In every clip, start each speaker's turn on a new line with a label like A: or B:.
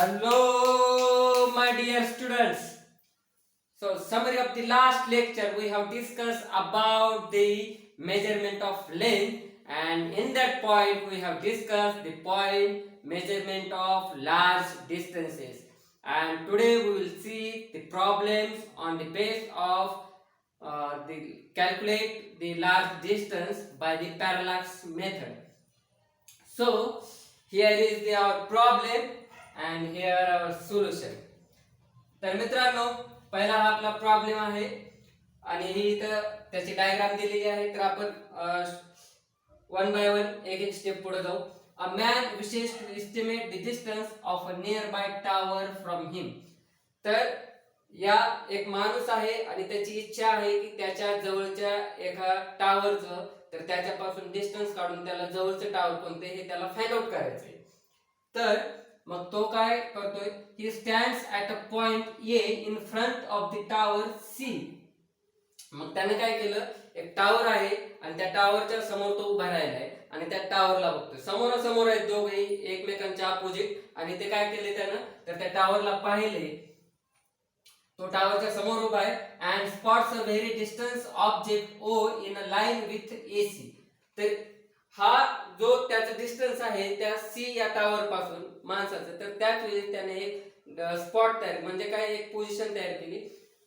A: Hello, my dear students. So, summary of the last lecture, we have discussed about the measurement of length, and in that point, we have discussed the point measurement of large distances. And today, we will see the problems on the base of the calculate the large distance by the parallax method. So, here is our problem and here our solution. तर मित्रांनो, पहिला हा आपला problem आहे आणि ही इथं त्याची diagram दिलेली आहे. तर आपण वन बाय वन एक एक स्टेप पुढे जाऊ. A man wishes to estimate the distance of a nearby tower from him. तर या एक माणूस आहे आणि त्याची इच्छा आहे की त्याच्या जवळच्या एका टावरचं तर त्याच्यापासून डिस्टन्स काढून त्याला जवळचं टावर कोणते हे त्याला फाइंड आउट करायचंय. तर मग तो काय करतोय, he stands at a point A in front of the tower C. मग त्याने काय केलं, एक टावर आहे आणि त्या टावरच्या समोर तो उभा राहिला आहे आणि त्या टावरला बघतोय. समोरासमोर आहेत दोघे एकमेकांच्या अपोजिट आणि ते काय केले त्यानं, तर त्या टावरला पाहिले. तो टावरच्या समोर उभा आहे and spots a very distance object O in a line with AC. तर हा जो त्याचा डिस्टन्स आहे त्या सी या टावर पासून माणसाचं, तर त्याच वेळी त्याने एक स्पॉट तयार म्हणजे काय एक पोझिशन तयार केली.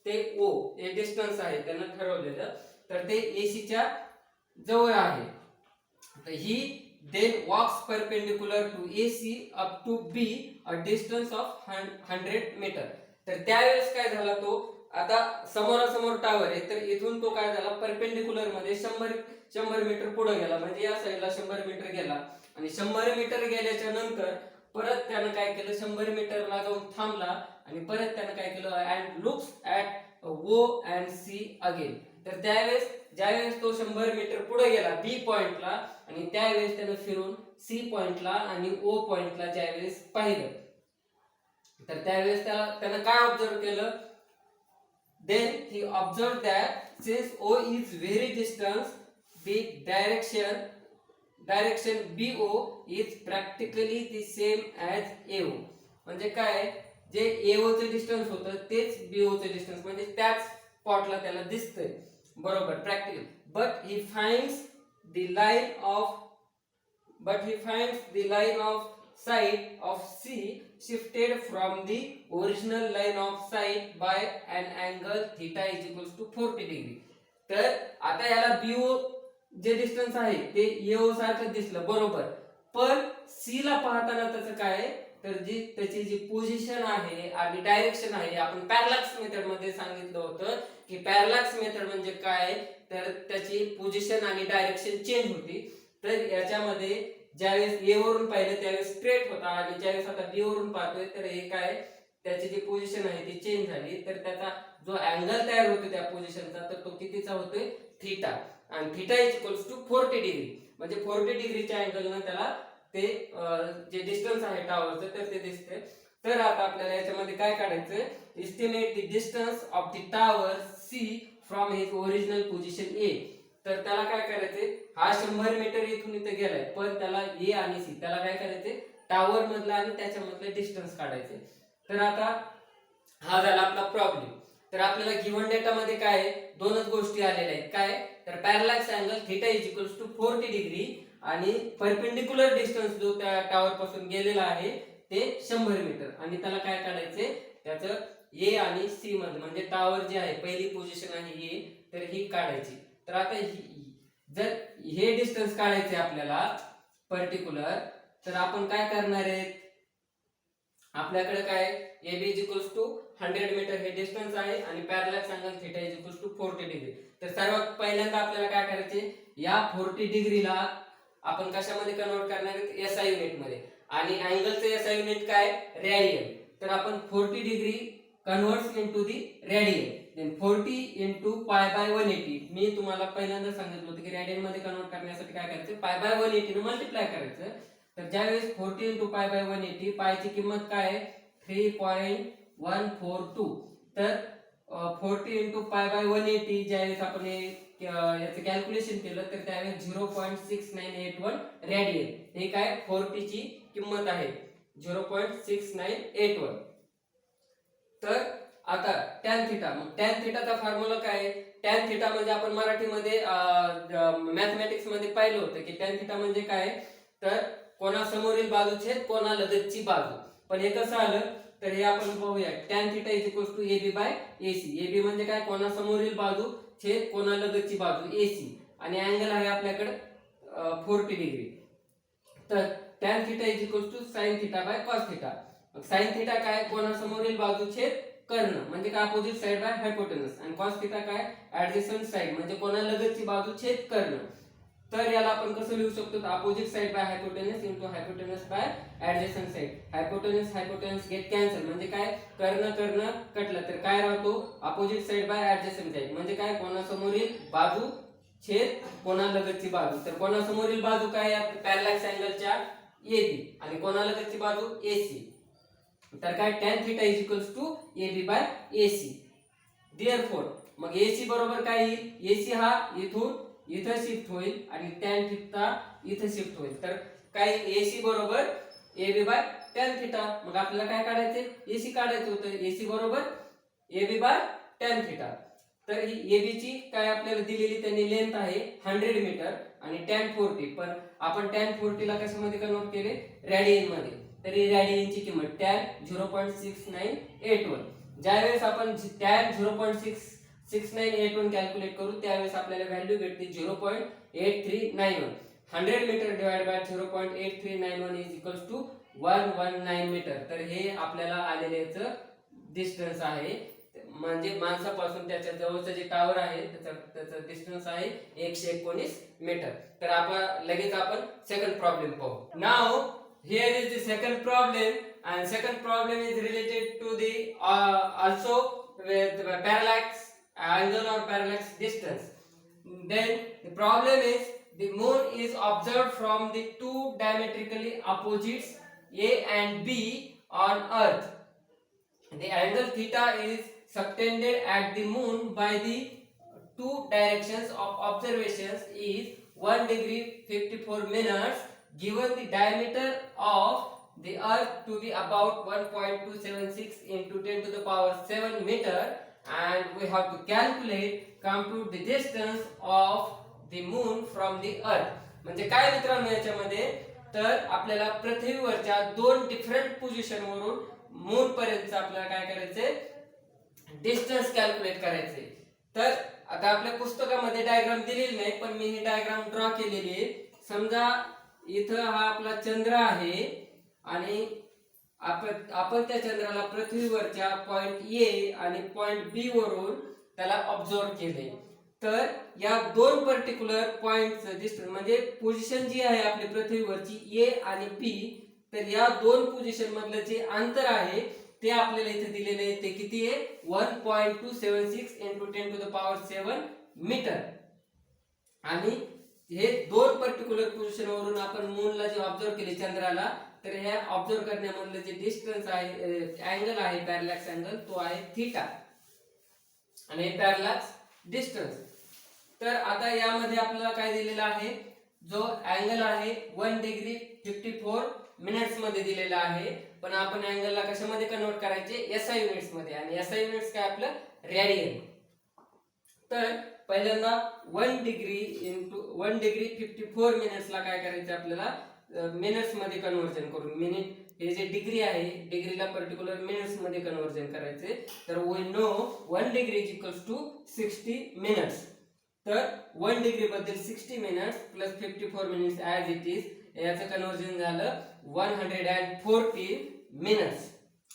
A: ते ओ हे डिस्टन्स आहे त्यानं ठरवलेलं, तर ते एसीच्या जवळ आहे. तर he then walks perpendicular to AC up to B a distance of 100 metre. तर त्यावेळेस काय झाला, तो आता समोरासमोर टावर आहे तर इथून तो काय झाला परपेंडिक्युलर मध्ये 100 मीटर पुढे गेला. म्हणजे या साईडला 100 मीटर गेला आणि 100 मीटर गेल्याच्या नंतर परत त्यानं काय केलं, 100 मीटरला जाऊन थांबला आणि परत त्यानं काय केलं, and looks at O and C again. तर त्यावेळेस ज्यावेळेस तो 100 मीटर पुढे गेला बी पॉइंटला आणि त्यावेळेस त्यानं फिरून सी पॉइंटला आणि ओ पॉइंटला ज्यावेळेस पाहिलं, तर त्यावेळेस त्यानं काय ऑब्झर्व केलं, then he observed that since O is very distant, the direction BO is practically the same as AO. म्हणजे काय, जे AO चे डिस्टन्स होतं तेच BO चे डिस्टन्स म्हणजे त्याच स्पॉटला त्याला दिसतंय बरोबर practical. But he finds the line of sight of C shifted from the original line of sight by an angle theta is equals to 40 degree. तर आता याला BO जे डिस्टन्स आहे ते AO सारखं दिसलं बरोबर, पण C ला पाहताना त्याचं काय, तर जी त्याची जी पोझिशन आहे आणि डायरेक्शन आहे, आपण पॅरलॅक्स मेथड मध्ये सांगितलं होतं की पॅरलॅक्स मेथड म्हणजे काय, तर त्याची पोझिशन आणि डायरेक्शन चेंज होती. तर याच्यामध्ये ज्यावेळेस ए वरून पाहिलं त्यावेळेस स्ट्रेट होता आणि ज्यावेळेस आता बी वरून पाहतोय तर हे काय, त्याची जी पोझिशन आहे ती चेंज झाली. तर त्याचा जो अँगल तयार होतो त्या पोझिशनचा तर तो कितीचा होतोय, थीटा. आणि theta is equals to 40 degree. म्हणजे 40 डिग्रीच्या अँगलनं त्याला ते जे डिस्टन्स आहे टावरचं तर ते दिसते. तर आता आपल्याला याच्यामध्ये काय काढायचं, estimate the distance of the tower C from his original position A. तर त्याला काय करायचंय, हा 100 मीटर इथून इथे गेलाय पण त्याला ए आणि सी त्याला काय करायचंय, टावर मधला आणि त्याच्यामधले डिस्टन्स काढायचे. तर आता हा झाला आपला प्रॉब्लेम. तर आपल्याला गिव्हन डेटा मध्ये काय आहे, दोनच गोष्टी आलेल्या आहेत. काय, तर parallax angle theta is equals to 40 degree आणि परपेंडिक्युलर डिस्टन्स जो त्या टावर पासून गेलेला आहे ते 100 मीटर आणि त्याला काय काढायचे, त्याचं ए आणि सी मध्ये म्हणजे टावर जे आहे पहिली पोझिशन आहे ए तर ही काढायची. तर आता जर हे डिस्टन्स काढायचे आपल्याला पर्टिक्युलर, तर आपण काय करणार आहे, आपल्याकडे काय A B is equals to 100 metre हे डिस्टन्स आहे आणि parallax angle theta is equals to 40 degree. तर सर्वात पहिल्यांदा आपल्याला काय करायचे, या 40 डिग्रीला आपण कशामध्ये कन्वर्ट करणार आहे, एसआय युनिट मध्ये. आणि अँगलचं एसआय युनिट काय, रेडियन. तर आपण 40 degree converts into the radian, then 40 into pi by 180. मी तुम्हाला पहिल्यांदा सांगितलं होतं की रेडियन मध्ये कन्वर्ट करण्यासाठी काय करायचं, pi by 180 ने मल्टिप्लाय करायचं. तर ज्यावेळेस 40 into pi by 180, पाय ची किंमत काय आहे 3.142. तर 40 into pi by 180 ज्यावेळेस आपण याचं कॅल्क्युलेशन केलं तर त्यावेळेस 0.6981 रेडियन हे काय 40 ची किंमत आहे. 0.6981. तर आता टॅन थिटा, मग टॅन थिटाचा फॉर्म्युला काय आहे? टॅन थिटा म्हणजे आपण मराठीमध्ये मॅथमॅटिक्स मध्ये पाहिलं होतं की टॅन थिटा म्हणजे काय, तर कोणासमोरील बाजू छेद कोणालगतची बाजू. पण हे कसं आलं तर हे आपण पाहूया. Tan theta is equals to AB by AC. AB म्हणजे काय, कोणासमोरील बाजू छेद कोणालगतची बाजू AC, आणि अँगल आहे आपल्याकडे 40 डिग्री. तर tan theta is equals to sine theta by cos theta. Sine theta काय, कोणासमोरील बाजू छेद कर्ण म्हणजे काय, अपोजिट साइड बाय हायपोटेनस. आणि कॉस थिटा काय, ऍडजसंट साइड म्हणजे कोणालगतची बाजू छेद कर्ण. तर याला आपण कसं लिहू शकतो, opposite side by hypotenuse into hypotenuse by adjacent side. Hypotenuse get cancel म्हणजे काय, कर्ण कर्ण कटला तर काय राहतो, opposite side by adjacent side म्हणजे काय, कोणासमोरील बाजू छेद कोणालगतची बाजू. तर कोणासमोरील बाजू काय, पॅरलॅक्स अँगलच्या AB, आणि कोणालगतची बाजू AC. तर काय, tan theta is equals to AB by AC. Therefore मग AC बरोबर काय येईल, AC हा इथून इथं शिफ्ट होईल आणि टॅन थिटा इथं शिफ्ट होईल. तर काय, AC बरोबर AB बाय टॅन थिटा. मग आपल्याला काय काढायचे, AC काढायचं होतं. AC बरोबर AB बाय टॅन थिटा. तर ही AB ची काय आपल्याला दिलेली त्यांनी लेंथ आहे 100 मीटर आणि टॅन 40. पण आपण टॅन 40 ला कशामध्ये कन्वर्ट केले, रॅडियन मध्ये. तर ही रॅडियनची किंमत टॅन 0.6981. ज्यावेळेस आपण टॅन 0.6981 कॅल्क्युलेट करू त्यावेळेस आपल्याला व्हॅल्यू भेटते 0.8391. 100 metre divide by 0.8391 is equals to 119 metre. तर हे आपल्याला आलेलेच डिस्टन्स आहे. म्हणजे माणसापासून त्याच्या जवळचं जे टावर आहे त्याचं डिस्टन्स आहे 119 मीटर. तर आपण लगेच सेकंड प्रॉब्लेम पाहू. Now here is the second problem, and second problem is related to the also with parallax angle or parallax distance. Then the problem is the moon is observed from the two diametrically opposites A and B on earth. The angle theta is subtended at the moon by the two directions of observations is 1 degree 54 minutes, given the diameter of the earth to be about 1.276 into 10 to the power 7 meter, and we have to compute the distance of the moon from the earth. म्हणजे काय मित्रांनो, याच्यामध्ये तर आपल्याला पृथ्वीवरच्या दोन different position वरून moon पर्यंत आपल्याला काय करायचंय, डिस्टन्स कॅल्क्युलेट करायचे. तर आता आपल्या पुस्तकामध्ये डायग्राम दिलेली नाही, पण मी ही डायग्राम ड्रॉ केलेली आहे. समजा इथं हा आपला चंद्र आहे आणि आपण त्या चंद्राला पृथ्वीवरच्या पॉइंट ए आणि पॉइंट बी वरून त्याला ऑब्झर्व केले. तर या दोन पर्टिक्युलर पॉइंटचं डिस्टन्स म्हणजे पोझिशन जी आहे आपली पृथ्वीवरची ए आणि बी, तर या दोन पोझिशन मधलं जे अंतर आहे ते आपल्याला इथे दिलेले आहे. ते किती आहे, 1.276 into 10 to the power 7 metre. आणि हे दोन पर्टिक्युलर पोझिशन वरून आपण मूनला जे ऑब्झर्व केले चंद्राला, तर ह्या ऑब्झर्व करण्यामधलं जे डिस्टन्स आहे, अँगल आहे पॅरलॅक्स अँगल, तो आहे थीटा आणि हे पॅरलॅक्स डिस्टन्स. तर आता यामध्ये आपल्याला काय दिलेलं आहे, जो अँगल आहे 1 डिग्री 54 मिनिट्स मध्ये दिलेला आहे. पण आपण अँगलला कशामध्ये कन्वर्ट करायचे, SI युनिट्स मध्ये. आणि SI युनिट्स काय आपलं रॅडियन. तर पहिल्यांदा 1 डिग्री इंटू 1 डिग्री 54 मिनिट्स ला काय करायचं आपल्याला, मिनिट्स मध्ये कन्वर्जन करून. मिनिट हे जे डिग्री आहे, डिग्रीला पर्टिक्युलर मिनिट्स मध्ये कन्वर्जन करायचे. तर we know 1 degree is equals to 60 minutes. तर 1 डिग्री बद्दल 60 minutes plus 54 minutes as it is, याचं कन्वर्जन झालं 114 मिनिट्स.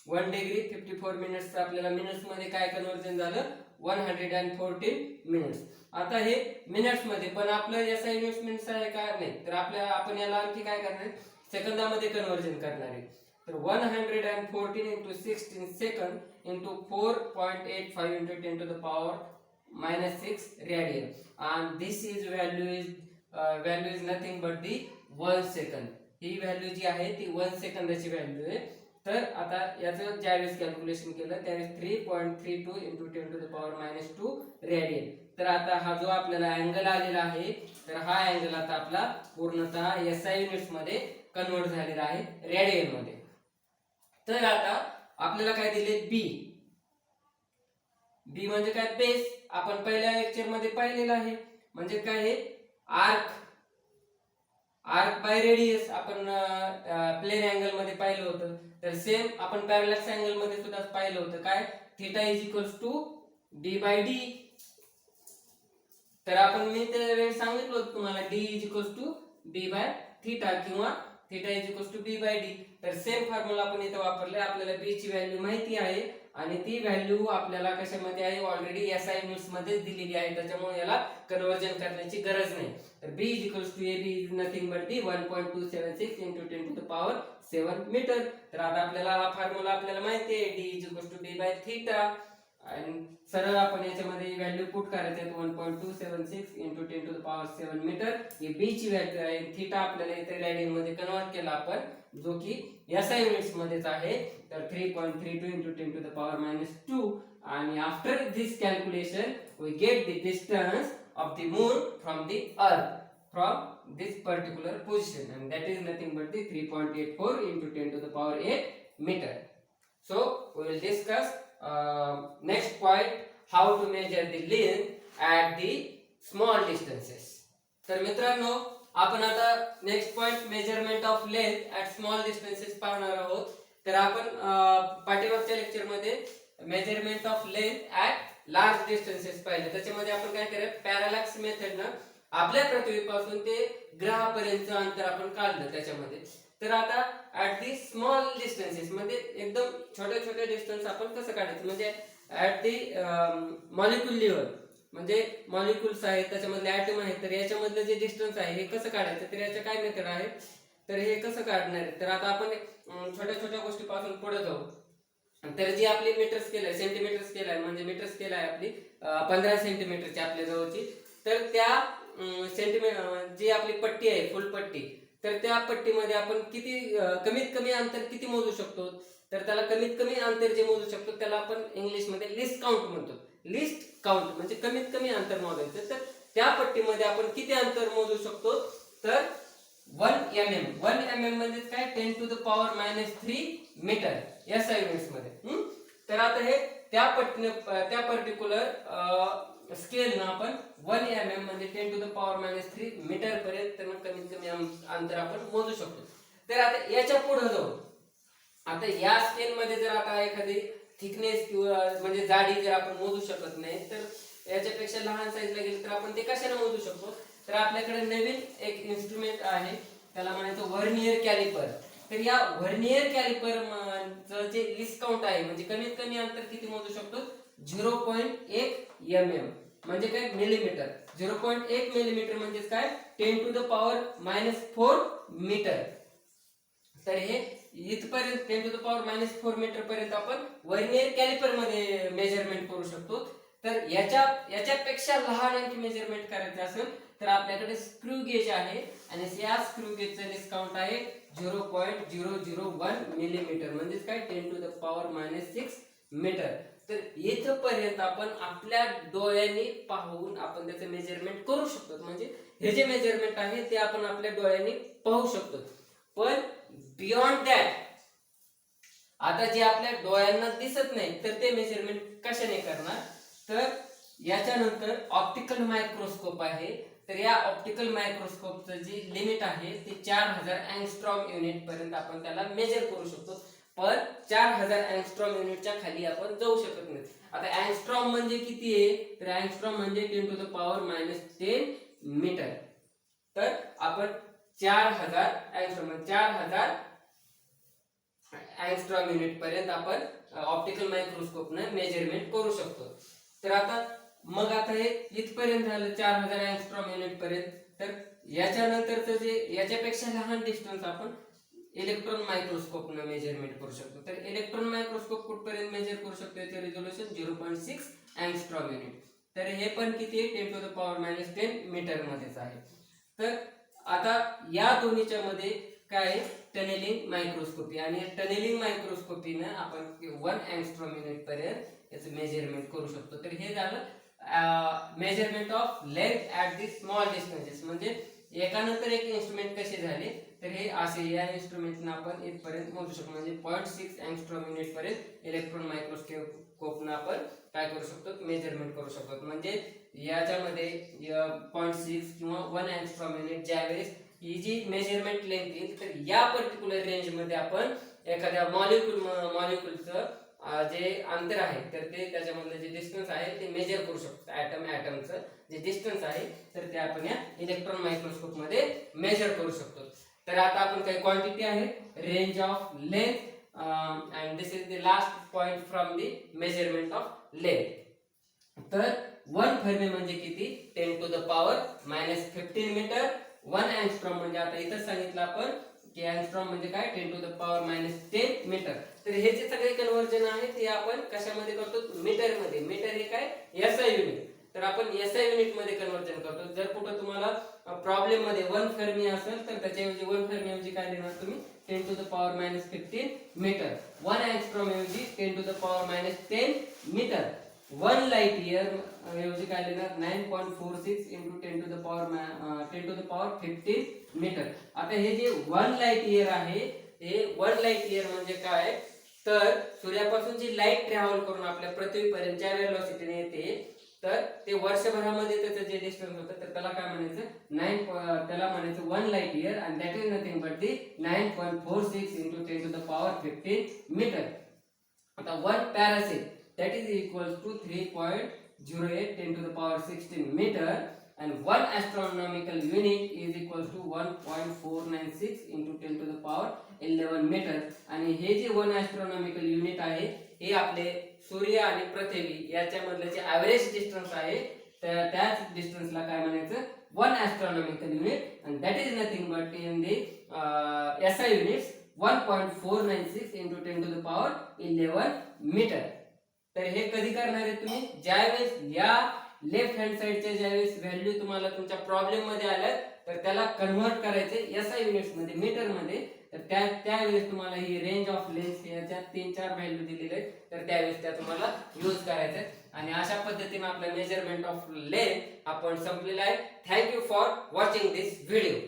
A: 1 डिग्री 54 मिनिट्स आपल्याला मिनिट्स मध्ये काय कन्वर्जन झालं, 114 मिनिट्स. आता हे मिनिट्स मध्ये, पण आपलं SI युनिट्स मिनिट्स आहे का नाही, तर आपण याला आणखी काय करणार, सेकंदामध्ये कन्वर्जन करणार आहे. तर 114 into 16 second into 4.85 into 10 to the power -6 radian, and this is value is nothing but the 1 second. ही व्हॅल्यू जी आहे ती 1 सेकंदाची व्हॅल्यू आहे. तर आता याचं ज्यावेळेस कॅल्क्युलेशन केलं त्यावेळेस 3.32 into 10 to the power -2 radian. तर आता हा जो आपल्याला अँगल आलेला आहे, तर हा अँगल आता आपला पूर्णतः SI युनिट्स मध्ये कन्वर्ट झालेला आहे रेडियन मध्ये. तर आता आपल्याला काय दिले बी. बी म्हणजे काय बेस. आपण पहिल्या लेक्चर मध्ये पाहिलेलं आहे. म्हणजे काय हे आर्क. आर्क बाय रेडियस आपण प्लेन अँगल मध्ये पाहिलं होतं. तर सेम आपण पॅरलॅक्स अँगल मध्ये सुद्धा पाहिलं होतं. काय theta is equals to D by D. तर आपण मी त्यावेळी सांगितलं होतं तुम्हाला D is equals to B by theta किंवा theta is equals to B by D. तर सेम फॉर्म्युला आपण इथे वापरले. आपल्याला बी ची व्हॅल्यू माहिती आहे आणि ती व्हॅल्यू आपल्याला कशामध्ये आहे ऑलरेडी एसआय युनिट्स मध्ये दिलेली आहे. त्याच्यामुळे याला कन्वर्जन करण्याची गरज नाही. तर b is equals to ab is nothing but the 1.276 into 10 to the power 7 metre. तर आता आपल्याला हा फॉर्म्युला आपल्याला माहिती आहे d is equals to b by theta आणि सरळ आपण याच्यामध्ये व्हॅल्यू पुट करायचे आहेत 1.276 into 10 to the power 7 metre. ही b ची व्हॅल्यू आहे. थीटा आपल्याला इथे रेडियन मध्ये कन्वर्ट केला आपण, जो की एसआय युनिट्स मध्येच आहे. तर 3.32 into 10 to the power -2 आणि after this calculation we get the distance of the moon from the earth from this particular position, and that is nothing but the 3.84 into 10 to the power 8 meter. So we will discuss next point, how to measure the length at the small distances. तर मित्रांनो आपण आता next point measurement of length at small distances पाहणार आहोत. तर आपण पाठीमागच्या lecture मध्ये measurement of length at large distances पाहिले. त्याच्यामध्ये आपण काय केलं, पॅरालॅक्स मेथडनं आपल्या पृथ्वीपासून ते ग्रहापर्यंतचं अंतर आपण काढलं त्याच्यामध्ये. तर आता ऍट दी स्मॉल डिस्टन्सेस म्हणजे एकदम छोट्या छोट्या डिस्टन्स आपण कसं काढायचं, म्हणजे ऍट दी मॉलिक्युल लेवल, म्हणजे मॉलिक्युल्स आहेत त्याच्यामधले ऍटम आहेत. तर याच्यामधलं जे डिस्टन्स आहे हे कसं काढायचं, तर याच्या काय मेथड आहे, तर हे कसं काढणार आहे. तर आता आपण छोट्या छोट्या गोष्टीपासून पुढे जाऊ. तर जी आपली मीटर स्केल आहे, सेंटीमीटर स्केल आहे, म्हणजे मीटर स्केल आहे आपली 15 सेंटीमीटरची आपल्या जवळची. तर त्या जी आपली पट्टी आहे फुल पट्टी, तर त्या पट्टीमध्ये आपण किती कमीत कमी अंतर किती मोजू शकतो, तर त्याला कमीत कमी अंतर जे मोजू शकतो त्याला आपण इंग्लिश मध्ये लिस्ट काउंट म्हणतो. लिस्ट काउंट म्हणजे कमीत कमी अंतर मोजायचं. तर त्या पट्टीमध्ये आपण किती अंतर मोजू शकतो, तर 1 mm. 1 mm म्हणजे काय 10 to the power -3 metre SI units मध्ये. तर आता हे त्या पर्टिक्युलर स्केल ना आपण 1 mm म्हणजे 10 to the power -3 मीटर पर्यंत कमीत कमी अंतर आपण मोजू शकतो. तर आता याच्या पुढे जाऊ. आता या स्केल मध्ये जर आता एखादी थिकनेस किंवा म्हणजे जाडी जर आपण मोजू शकत नाही, तर याच्यापेक्षा लहान साईजला गेली तर आपण ते कशाने मोजू शकतो, तर आपल्याकडे नवीन एक इन्स्ट्रुमेंट आहे, त्याला म्हणायचं व्हर्नियर कॅलिपर. तर या व्हर्नियर कॅलिपर जे लिस्ट काउंट आहे, म्हणजे कमीत कमी अंतर किती मोजू शकतो, 0.1 mm म्हणजे काय मिलीमीटर. 0.1 मिलीमीटर म्हणजे काय 10 to the power -4 मीटर. तर हे इथपर्यंत 10 to the power -4 मीटर पर्यंत आपण व्हर्नियर कॅलिपर मध्ये मेजरमेंट करू शकतो. तर याच्यापेक्षा लहान आणखी मेजरमेंट करायचं असेल तर आपल्याकडे स्क्रू गेज आहे आणि या स्क्रू गेजचं लिस्ट काउंट आहे 0.001 मिलीमीटर म्हणजे काय 10 to the power -6 मीटर. तर इथपर्यंत आपण आपल्या डोळ्यांनी पाहून आपण त्याचं मेजरमेंट करू शकतो. म्हणजे हे जे मेजरमेंट आहे ते आपण आपल्या डोळ्यांनी पाहू शकतो. पण बियॉन्ड दॅट, आता जे आपल्या डोळ्यांना दिसत नाही तर ते मेजरमेंट कशाने करणार, तर याच्यानंतर ऑप्टिकल मायक्रोस्कोप आहे. तर या ऑप्टिकल मायक्रोस्कोपचं जी लिमिट आहे ते 4000 अँगस्ट्रॉम युनिट पर्यंत आपण त्याला मेजर करू शकतो. पण 4000 अँगस्ट्रॉम युनिटच्या खाली आपण जाऊ शकत नाही. आता अँगस्ट्रॉम म्हणजे किती आहे, तर अँगस्ट्रॉम म्हणजे 10 to the power -10 मीटर. तर आपण 4000 अँगस्ट्रॉम युनिट पर्यंत आपण ऑप्टिकल मायक्रोस्कोपने मेजरमेंट करू शकतो. तर आता मग आता हे इथपर्यंत झालं 4000 अँगस्ट्रॉम युनिट पर्यंत. तर याच्यानंतरचं जे याच्यापेक्षा लहान डिस्टन्स आपण इलेक्ट्रॉन मायक्रोस्कोपने मेजरमेंट करू शकतो. तर इलेक्ट्रॉन मायक्रोस्कोप कुठपर्यंत मेजर करू शकतो, याचे रिझोल्यूशन 0.6 अँगस्ट्रॉम युनिट. तर हे पण किती आहे 10 to the power -10 मीटर मध्येच आहे. तर आता या दोन्हीच्या मध्ये काय टनेलिंग मायक्रोस्कोपी, आणि टनेलिंग मायक्रोस्कोपीने आपण 1 अँगस्ट्रॉम युनिट पर्यंत याचं मेजरमेंट करू शकतो. तर हे झालं measurement of length at the small distances, म्हणजे एकानंतर एक इन्स्ट्रुमेंट कसे झाले तर हे असे या इन्स्ट्रुमेंटनं आपण इथपर्यंत मोजू शकतो म्हणजे 0.6 अँगस्ट्रॉम युनिट पर्यंत इलेक्ट्रॉन मायक्रोस्कोपनं आपण काय करू शकतो मेजरमेंट करू शकतो म्हणजे याच्यामध्ये 0.6 किंवा 1 अँगस्ट्रॉम युनिट ज्यावेळेस ही जी मेजरमेंट लेंथ येईल तर या पर्टिक्युलर रेंज मध्ये आपण एखाद्या मॉलिक्युलचं जे अंतर आहे तर ते त्याच्यामधलं जे डिस्टन्स आहे ते मेजर करू शकतो ॲटमचं जे डिस्टन्स आहे तर ते आपण या इलेक्ट्रॉन मायक्रोस्कोप मध्ये मेजर करू शकतो तर आता आपण काही क्वांटिटी आहे range of length and this is the last point from the measurement of length तर 1 फर्मी म्हणजे किती 10 to the power -15 metre 1 angstrom म्हणजे आता इथं सांगितलं आपण की अँगस्ट्रॉम म्हणजे काय 10 टू द पॉवर -10 मीटर तर हे जे सगळे कन्वर्जन आहे ते आपण कशामध्ये करतो मीटर मध्ये मीटर हे काय एसआय युनिट तर आपण एसआय युनिट मध्ये कन्वर्जन करतो जर कुठं तुम्हाला प्रॉब्लेम मध्ये 1 फर्मी असेल तर त्याच्याऐवजी 1 फर्मी ऐवजी काय देणार तुम्ही 10 to the power -15 metre 1 angstrom ऐवजी 10 to the power -10 metre 1 light year ऐवजी काय देणार 9.46 into 10 to the power 15 metre आता हे जे 1 लाइट इयर आहे हे 1 लाइट इयर म्हणजे काय तर सूर्यापासून जी लाईट ट्रॅव्हल करून आपल्या पृथ्वीपर्यंत ज्या वेलोसिटीने येते तर ते वर्षभरामध्ये त्याचं जे डिस्टन्स होतं तर त्याला काय म्हणायचं त्याला म्हणायचं 1 light year and that is nothing but the 9.46 into 10 to the power 15 metre आता 1 पॅरासेल that is equals to 3.08 10 to the power 16 meter and 1 astronomical unit is equals to 1.496 into 10 to the power 11 meter आणि हे जे 1 astronomical unit आहे हे आपले सूर्य आणि पृथ्वी याच्यामधलं जे ॲव्हरेज डिस्टन्स आहे त्याच डिस्टन्सला काय म्हणायचं 1 astronomical unit and that is nothing but in the SI units 1.496 into 10 to the power 11 meter तर हे कधी करणार आहे तुम्ही ज्यावेळेस या लेफ्ट हँड साइडच्या ज्यावेळेस व्हॅल्यू तुम्हाला तुमच्या प्रॉब्लेम मध्ये आल्या तर त्याला कन्वर्ट करायचे एसआय युनिट्स मध्ये मीटर मध्ये तर त्यावेळेस तुम्हाला ही रेंज ऑफ लेंथ याच्या 3-4 व्हॅल्यू दिलेले आहेत तर त्यावेळेस त्या तुम्हाला यूज करायचे आणि अशा पद्धतीने आपलं मेजरमेंट ऑफ लेंथ आपण संपलेला आहे thank you for watching this video